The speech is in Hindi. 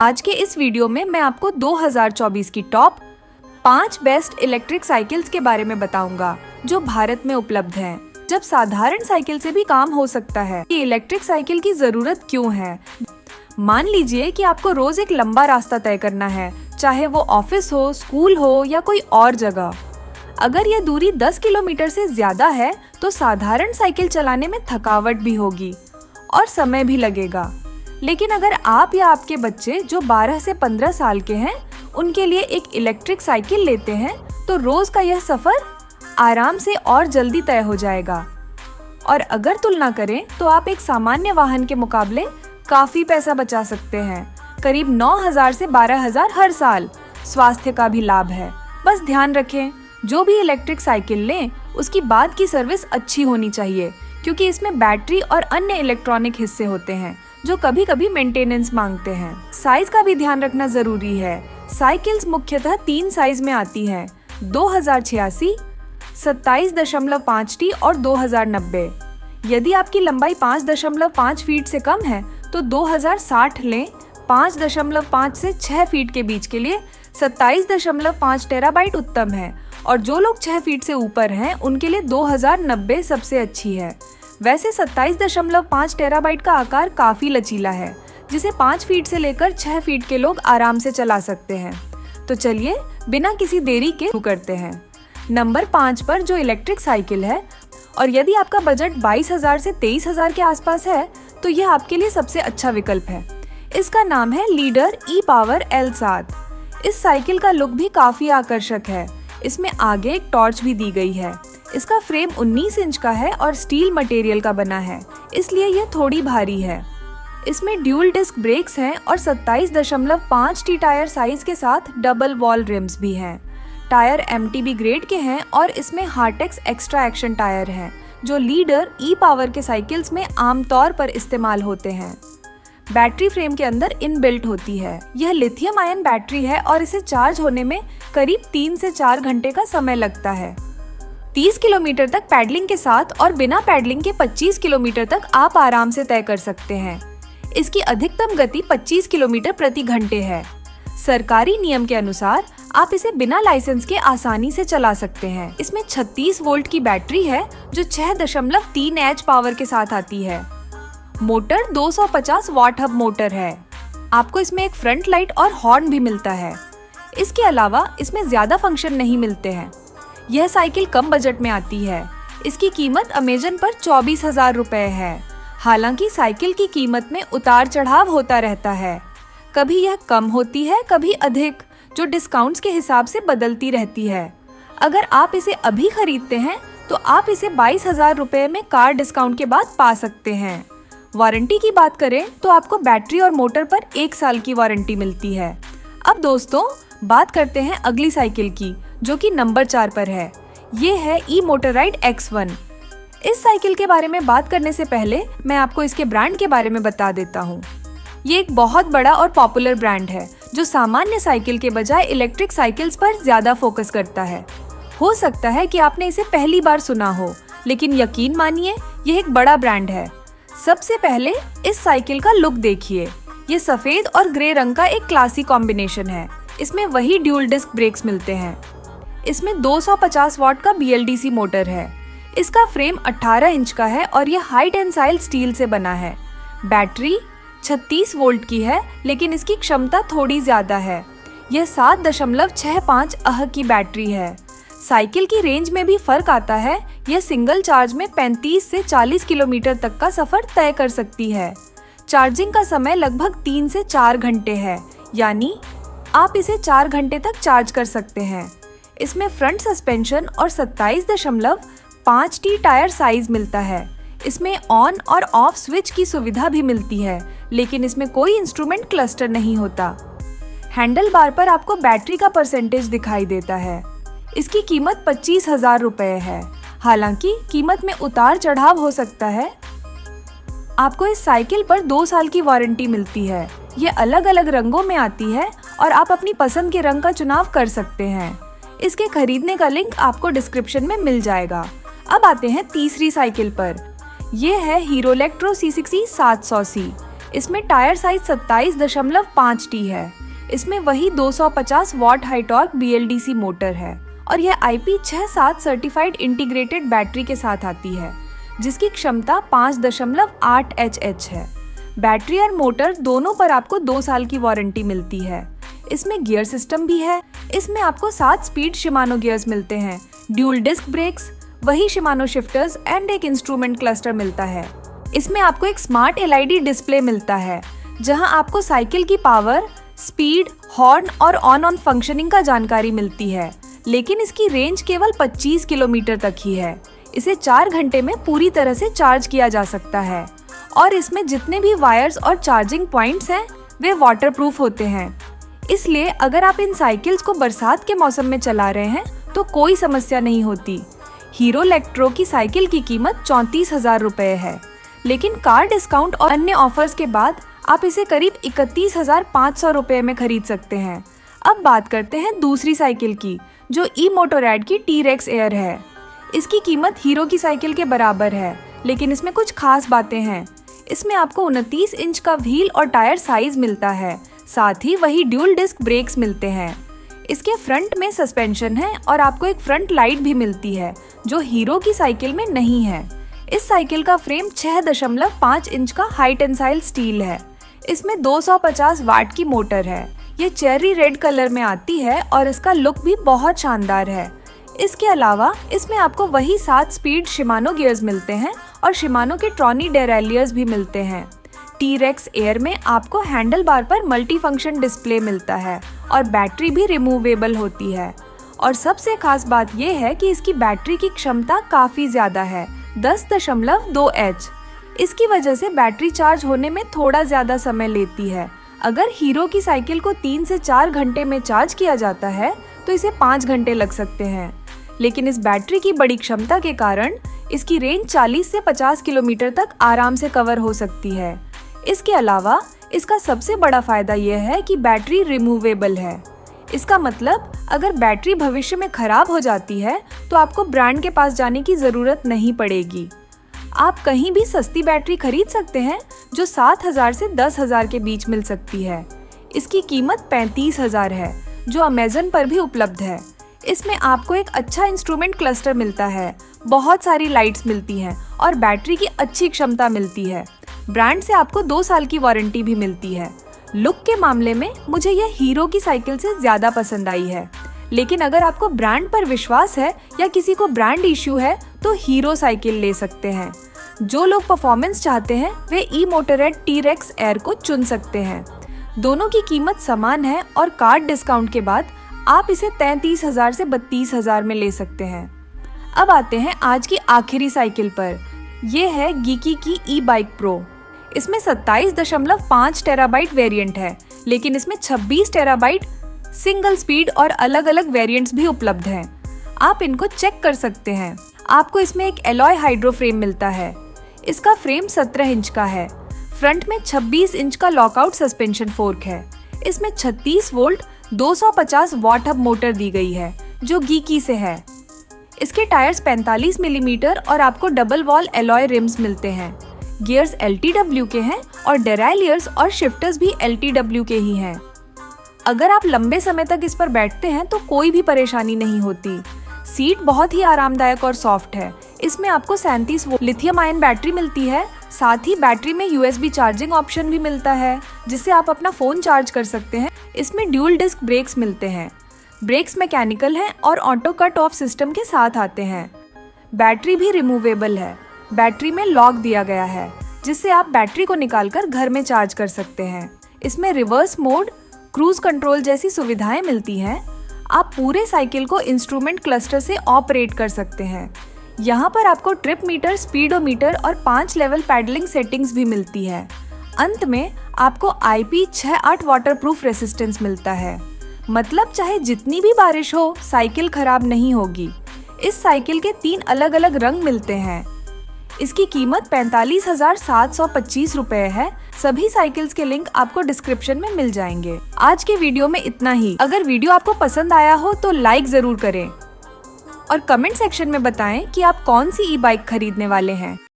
आज के इस वीडियो में मैं आपको 2024 की टॉप 5 बेस्ट इलेक्ट्रिक साइकिल्स के बारे में बताऊंगा जो भारत में उपलब्ध हैं। जब साधारण साइकिल से भी काम हो सकता है, ये इलेक्ट्रिक साइकिल की जरूरत क्यों है? मान लीजिए कि आपको रोज एक लंबा रास्ता तय करना है, चाहे वो ऑफिस हो, स्कूल हो या कोई और जगह। अगर यह दूरी 10 किलोमीटर से ज्यादा है तो साधारण साइकिल चलाने में थकावट भी होगी और समय भी लगेगा। लेकिन अगर आप या आपके बच्चे जो 12 से 15 साल के हैं उनके लिए एक इलेक्ट्रिक साइकिल लेते हैं तो रोज का यह सफर आराम से और जल्दी तय हो जाएगा। और अगर तुलना करें तो आप एक सामान्य वाहन के मुकाबले काफी पैसा बचा सकते हैं, करीब 9,000 से 12,000 हर साल। स्वास्थ्य का भी लाभ है। बस ध्यान रखें, जो भी इलेक्ट्रिक साइकिल लें उसकी बाद की सर्विस अच्छी होनी चाहिए, क्योंकि इसमें बैटरी और अन्य इलेक्ट्रॉनिक हिस्से होते हैं जो कभी कभी मेंटेनेंस मांगते हैं। साइज का भी ध्यान रखना जरूरी है। साइकिल्स मुख्यतः 3 साइज में आती हैं: 2086, 27.5T और 2090। यदि आपकी लंबाई 5.5 फीट से कम है तो 2060 लें। 5.5 से 6 फीट के बीच के लिए 27.5 टेराबाइट उत्तम है, और जो लोग 6 फीट से ऊपर हैं उनके लिए 2090 सबसे अच्छी है। वैसे 27.5 टेराबाइट का आकार काफी लचीला है, जिसे 5 फीट से लेकर 6 फीट के लोग आराम से चला सकते हैं। तो चलिए बिना किसी देरी के शुरू करते हैं। नंबर 5 पर जो इलेक्ट्रिक साइकिल है, और यदि आपका बजट 22,000 से 23,000 के आसपास है तो यह आपके लिए सबसे अच्छा विकल्प है। इसका नाम है लीडर ई-पावर L7। इस साइकिल का लुक भी काफी आकर्षक है। इसमें आगे एक टॉर्च भी दी गई है। इसका फ्रेम 19 इंच का है और स्टील मटेरियल का बना है, इसलिए यह थोड़ी भारी है। इसमें ड्यूल डिस्क ब्रेक्स हैं और 27.5T टायर साइज के साथ डबल वॉल रिम्स भी हैं। टायर MTB ग्रेड के हैं और इसमें हार्टेक्स एक्स्ट्रा एक्शन टायर हैं, जो लीडर ई-पावर के साइकिल्स में आमतौर पर इस्तेमाल होते हैं। बैटरी फ्रेम के अंदर इनबिल्ट होती है। यह लिथियम आयन बैटरी है और इसे चार्ज होने में करीब 3 से 4 घंटे का समय लगता है। 30 किलोमीटर तक पैडलिंग के साथ और बिना पैडलिंग के 25 किलोमीटर तक आप आराम से तय कर सकते हैं। इसकी अधिकतम गति 25 किलोमीटर प्रति घंटे है। सरकारी नियम के अनुसार आप इसे बिना लाइसेंस के आसानी से चला सकते हैं। इसमें 36 वोल्ट की बैटरी है जो 6.3H पावर के साथ आती है। मोटर 250 वाट हब मोटर है। आपको इसमें एक फ्रंट लाइट और हॉर्न भी मिलता है। इसके अलावा इसमें ज्यादा फंक्शन नहीं मिलते हैं। यह साइकिल कम बजट में आती है। इसकी कीमत अमेजन पर 24,000 रुपए है। हालांकि साइकिल की कीमत में उतार चढ़ाव होता रहता है। कभी यह कम होती है, कभी अधिक, जो डिस्काउंट्स के हिसाब से बदलती रहती है। अगर आप इसे अभी खरीदते हैं तो आप इसे 22,000 रुपए में कार डिस्काउंट के बाद पा सकते हैं। वारंटी की बात करें तो आपको बैटरी और मोटर पर 1 साल की वारंटी मिलती है। अब दोस्तों बात करते हैं अगली साइकिल की, जो कि नंबर 4 पर है। ये है ई-मोटोराइड X1। इस साइकिल के बारे में बात करने से पहले मैं आपको इसके ब्रांड के बारे में बता देता हूँ। ये एक बहुत बड़ा और पॉपुलर ब्रांड है जो सामान्य साइकिल के बजाय इलेक्ट्रिक साइकिल्स पर ज्यादा फोकस करता है। हो सकता है कि आपने इसे पहली बार सुना हो, लेकिन यकीन मानिए यह एक बड़ा ब्रांड है। सबसे पहले इस साइकिल का लुक देखिए। ये सफेद और ग्रे रंग का एक क्लासी कॉम्बिनेशन है। इसमें वही ड्यूल डिस्क ब्रेक्स मिलते हैं। इसमें 250 वाट का BLDC मोटर है। इसका फ्रेम 18 इंच का है और यह हाई टेंसाइल स्टील से बना है। बैटरी 36 वोल्ट की है, लेकिन इसकी क्षमता थोड़ी ज्यादा है। यह 7.65 Ah की बैटरी है। साइकिल की रेंज में भी फर्क आता है। यह सिंगल चार्ज में 35 से 40 किलोमीटर तक का सफर तय कर सकती है। चार्जिंग का समय लगभग 3 से 4 घंटे है, यानी आप इसे 4 घंटे तक चार्ज कर सकते हैं। इसमें फ्रंट सस्पेंशन और 27.5T टायर साइज मिलता है। इसमें ऑन और ऑफ स्विच की सुविधा भी मिलती है, लेकिन इसमें कोई इंस्ट्रूमेंट क्लस्टर नहीं होता। हैंडल बार पर आपको बैटरी का परसेंटेज दिखाई देता है। इसकी कीमत 25,000 रुपए है। हालांकि कीमत में उतार चढ़ाव हो सकता है। आपको इस साइकिल पर 2 साल की वारंटी मिलती है। ये अलग अलग रंगों में आती है और आप अपनी पसंद के रंग का चुनाव कर सकते हैं। इसके खरीदने का लिंक आपको डिस्क्रिप्शन में मिल जाएगा। अब आते हैं तीसरी साइकिल पर। यह है हीरो इलेक्ट्रो C60 700C। इसमें टायर साइज 27.5T है। इसमें वही 250 what high torque BLDC motor है और यह IP67 सर्टिफाइड इंटीग्रेटेड बैटरी के साथ आती है, जिसकी क्षमता 5.8 HH है। बैटरी और मोटर दोनों पर आपको 2 साल की वारंटी मिलती है। इसमें गियर सिस्टम भी है। इसमें आपको 7 स्पीड शिमानो गियर्स मिलते हैं, ड्यूल डिस्क ब्रेक्स, वही शिमानो शिफ्टर्स एंड एक इंस्ट्रूमेंट क्लस्टर मिलता है। इसमें आपको एक स्मार्ट LED डिस्प्ले मिलता है, जहां आपको साइकिल की पावर, स्पीड, हॉर्न और ऑन फंक्शनिंग का जानकारी मिलती है, लेकिन इसकी रेंज केवल 25 किलोमीटर तक ही है। इसे 4 घंटे में पूरी तरह से चार्ज किया जा सकता है और इसमें जितने भी वायर्स और चार्जिंग पॉइंट्स हैं वे वाटरप्रूफ होते हैं। इसलिए अगर आप इन साइकिल्स को बरसात के मौसम में चला रहे हैं तो कोई समस्या नहीं होती। हीरो इलेक्ट्रो की साइकिल की कीमत 34,000 रुपए है, लेकिन कार डिस्काउंट और अन्य ऑफर्स के बाद आप इसे करीब 31,500 रुपए में खरीद सकते हैं। अब बात करते हैं दूसरी साइकिल की, जो E-मोटोरैड की T-Rex Air है। इसकी कीमत हीरो की साइकिल के बराबर है, लेकिन इसमें कुछ खास बातें हैं। इसमें आपको 29 इंच का व्हील और टायर साइज मिलता है, साथ ही वही ड्यूल डिस्क ब्रेक्स मिलते हैं। इसके फ्रंट में सस्पेंशन है और आपको एक फ्रंट लाइट भी मिलती है, जो हीरो की साइकिल में नहीं है। इस साइकिल का फ्रेम 6.5 इंच का हाई टेंसाइल स्टील है। इसमें 250 वाट की मोटर है। ये चेरी रेड कलर में आती है और इसका लुक भी बहुत शानदार है। इसके अलावा इसमें आपको वही 7 स्पीड शिमानो गियर्स मिलते हैं और शिमानो के ट्रॉनी डेरालियर्स भी मिलते हैं। T-Rex Air में आपको हैंडल बार पर मल्टी फंक्शन डिस्प्ले मिलता है और बैटरी भी रिमूवेबल होती है। और सबसे खास बात यह है कि इसकी बैटरी की क्षमता काफी ज्यादा है, 10.2 H। इसकी वजह से बैटरी चार्ज होने में थोड़ा ज्यादा समय लेती है। अगर हीरो की साइकिल को 3 से 4 घंटे में चार्ज किया जाता है तो इसे 5 घंटे लग सकते हैं, लेकिन इस बैटरी की बड़ी क्षमता के कारण इसकी रेंज 40 से 50 किलोमीटर तक आराम से कवर हो सकती है। इसके अलावा इसका सबसे बड़ा फायदा यह है कि बैटरी रिमूवेबल है। इसका मतलब अगर बैटरी भविष्य में खराब हो जाती है तो आपको ब्रांड के पास जाने की जरूरत नहीं पड़ेगी। आप कहीं भी सस्ती बैटरी खरीद सकते हैं, जो 7,000 से 10,000 के बीच मिल सकती है। इसकी कीमत 35,000 है, जो अमेज़न पर भी उपलब्ध है। इसमें आपको एक अच्छा इंस्ट्रूमेंट क्लस्टर मिलता है, बहुत सारी लाइट्स मिलती हैं और बैटरी की अच्छी क्षमता मिलती है। ब्रांड से आपको 2 साल की वारंटी भी मिलती है। लुक के मामले में मुझे यह हीरो की साइकिल से ज्यादा पसंद आई है, लेकिन अगर आपको ब्रांड पर विश्वास है या किसी को ब्रांड इश्यू है तो हीरो साइकिल ले सकते हैं। जो लोग परफॉर्मेंस चाहते हैं वे E-मोटोरैड T-Rex Air को चुन सकते हैं। दोनों की कीमत समान है और कार्ड डिस्काउंट के बाद आप इसे 33,000 से 32,000 में ले सकते हैं। अब आते हैं आज की आखिरी साइकिल पर। यह है गीकी की E-बाइक प्रो। इसमें 27.5 टेराबाइट वेरिएंट है, लेकिन इसमें 26 टेराबाइट सिंगल स्पीड और अलग अलग वेरिएंट्स भी उपलब्ध हैं। आप इनको चेक कर सकते हैं। आपको इसमें एक एलॉय हाइड्रो फ्रेम मिलता है। इसका फ्रेम 17 इंच का है। फ्रंट में 26 इंच का लॉकआउट सस्पेंशन फोर्क है। इसमें 36 वोल्ट 250 वॉट हब मोटर दी गई है, जो गीकी से है। इसके टायर्स 45 मिलीमीटर और आपको डबल वॉल एलॉय रिम्स मिलते हैं। गियर्स LTW के हैं और डेरालियर्स और शिफ्टर्स भी LTW के ही हैं। अगर आप लंबे समय तक इस पर बैठते हैं तो कोई भी परेशानी नहीं होती। सीट बहुत ही आरामदायक और सॉफ्ट है। इसमें आपको 37 वोल्ट लिथियम आयन बैटरी मिलती है। साथ ही बैटरी में USB चार्जिंग ऑप्शन भी मिलता है, जिससे आप अपना फोन चार्ज कर सकते हैं। इसमें ड्यूल डिस्क ब्रेक्स मिलते हैं। ब्रेक्स मैकेनिकल हैं और ऑटो कट ऑफ सिस्टम के साथ आते हैं। बैटरी भी रिमूवेबल है। बैटरी में लॉक दिया गया है, जिससे आप बैटरी को निकालकर घर में चार्ज कर सकते हैं। इसमें रिवर्स मोड, क्रूज कंट्रोल जैसी सुविधाएं मिलती हैं। आप पूरे साइकिल को इंस्ट्रूमेंट क्लस्टर से ऑपरेट कर सकते हैं। यहाँ पर आपको ट्रिप मीटर, स्पीडोमीटर और 5 लेवल पैडलिंग सेटिंग्स भी मिलती है। अंत में आपको IP68 वाटरप्रूफ रेसिस्टेंस मिलता है। मतलब चाहे जितनी भी बारिश हो, साइकिल खराब नहीं होगी। इस साइकिल के 3 अलग अलग रंग मिलते हैं। इसकी कीमत 45,725 रुपए है। सभी साइकिल्स के लिंक आपको डिस्क्रिप्शन में मिल जाएंगे। आज के वीडियो में इतना ही। अगर वीडियो आपको पसंद आया हो तो लाइक जरूर करें और कमेंट सेक्शन में बताएं कि आप कौन सी E-बाइक खरीदने वाले हैं।